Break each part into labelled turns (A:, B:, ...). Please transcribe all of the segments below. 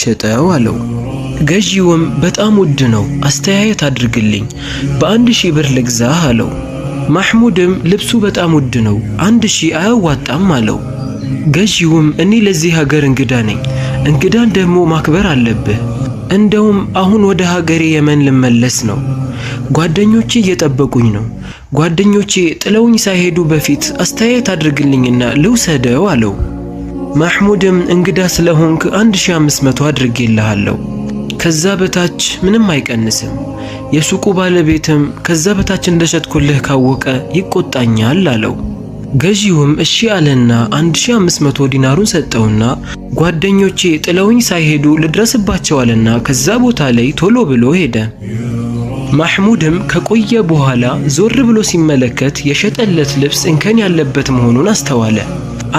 A: የሚሸጠው አለው። ገዢውም በጣም ውድ ነው፣ አስተያየት አድርግልኝ፣ በ1000 ብር ልግዛህ አለው። ማህሙድም ልብሱ በጣም ውድ ነው፣ 1000 አያዋጣም አለው። ገዢውም እኔ ለዚህ ሀገር እንግዳ ነኝ፣ እንግዳን ደግሞ ማክበር አለብህ። እንደውም አሁን ወደ ሀገሬ የመን ልመለስ ነው። ጓደኞቼ እየጠበቁኝ ነው። ጓደኞቼ ጥለውኝ ሳይሄዱ በፊት አስተያየት አድርግልኝና ልውሰደው አለው። ማህሙድም እንግዳ ስለሆንክ 1500 አድርጌልሃለሁ፣ ከዛ በታች ምንም አይቀንስም። የሱቁ ባለቤትም ከዛ በታች እንደሸጥኩልህ ካወቀ ይቆጣኛል አለው። ገዢውም እሺ አለና 1500 ዲናሩን ሰጠውና ጓደኞቼ ጥለውኝ ሳይሄዱ ልድረስባቸው አለና ከዛ ቦታ ላይ ቶሎ ብሎ ሄደ። ማህሙድም ከቆየ በኋላ ዞር ብሎ ሲመለከት የሸጠለት ልብስ እንከን ያለበት መሆኑን አስተዋለ።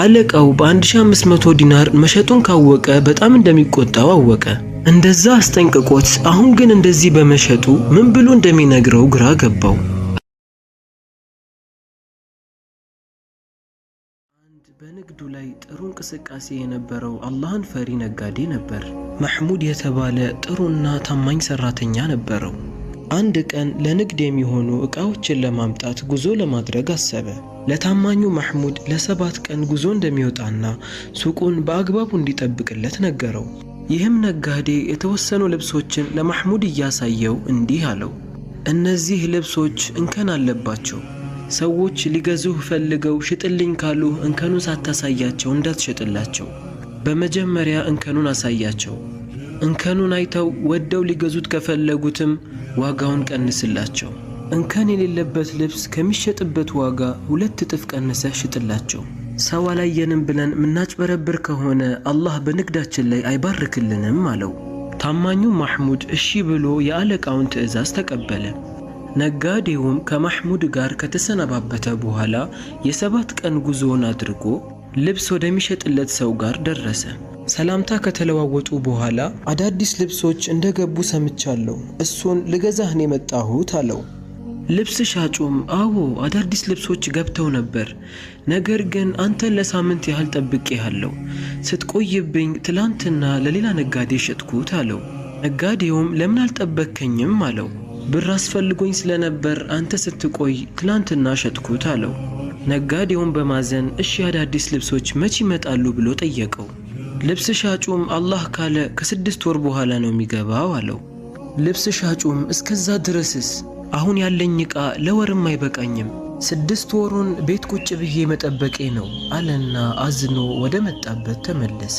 A: አለቃው በ1500 ዲናር መሸጡን ካወቀ በጣም እንደሚቆጣው አወቀ። እንደዛ አስጠንቅቆት አሁን ግን እንደዚህ በመሸጡ ምን ብሎ እንደሚነግረው ግራ ገባው። በንግዱ ላይ ጥሩ እንቅስቃሴ የነበረው አላህን ፈሪ ነጋዴ ነበር። ማህሙድ የተባለ ጥሩና ታማኝ ሰራተኛ ነበረው። አንድ ቀን ለንግድ የሚሆኑ ዕቃዎችን ለማምጣት ጉዞ ለማድረግ አሰበ። ለታማኙ ማህሙድ ለ7 ቀን ጉዞ እንደሚወጣና ሱቁን በአግባቡ እንዲጠብቅለት ነገረው። ይህም ነጋዴ የተወሰኑ ልብሶችን ለማህሙድ እያሳየው እንዲህ አለው፣ እነዚህ ልብሶች እንከን አለባቸው። ሰዎች ሊገዙህ ፈልገው ሽጥልኝ ካሉ እንከኑን ሳታሳያቸው እንዳትሸጥላቸው። በመጀመሪያ እንከኑን አሳያቸው። እንከኑን አይተው ወደው ሊገዙት ከፈለጉትም ዋጋውን ቀንስላቸው። እንከን የሌለበት ልብስ ከሚሸጥበት ዋጋ 2 እጥፍ ቀንሰህ ሽጥላቸው። ሰው አላየንም ብለን ምናጭበረብር ከሆነ አላህ በንግዳችን ላይ አይባርክልንም አለው። ታማኙ ማህሙድ እሺ ብሎ የአለቃውን ትዕዛዝ ተቀበለ። ነጋዴውም ከማህሙድ ጋር ከተሰነባበተ በኋላ የ7 ቀን ጉዞውን አድርጎ ልብስ ወደሚሸጥለት ሰው ጋር ደረሰ። ሰላምታ ከተለዋወጡ በኋላ አዳዲስ ልብሶች እንደገቡ ሰምቻለሁ፣ እሱን ልገዛህ ነው የመጣሁት አለው። ልብስ ሻጩም አዎ አዳዲስ ልብሶች ገብተው ነበር፣ ነገር ግን አንተን ለሳምንት ያህል ጠብቄሃለሁ፣ ስትቆይብኝ ትላንትና ለሌላ ነጋዴ ሸጥኩት አለው። ነጋዴውም ለምን አልጠበከኝም አለው። ብር አስፈልጎኝ ስለነበር አንተ ስትቆይ ትላንትና ሸጥኩት አለው። ነጋዴውም በማዘን እሺ አዳዲስ ልብሶች መቼ ይመጣሉ ብሎ ጠየቀው። ልብስ ሻጩም አላህ ካለ ከ6 ወር በኋላ ነው የሚገባው አለው። ልብስ ሻጩም እስከዛ ድረስስ አሁን ያለኝ ዕቃ ለወርም አይበቃኝም፣ 6 ወሩን ቤት ቁጭ ብዬ መጠበቄ ነው አለና አዝኖ ወደ መጣበት ተመለሰ።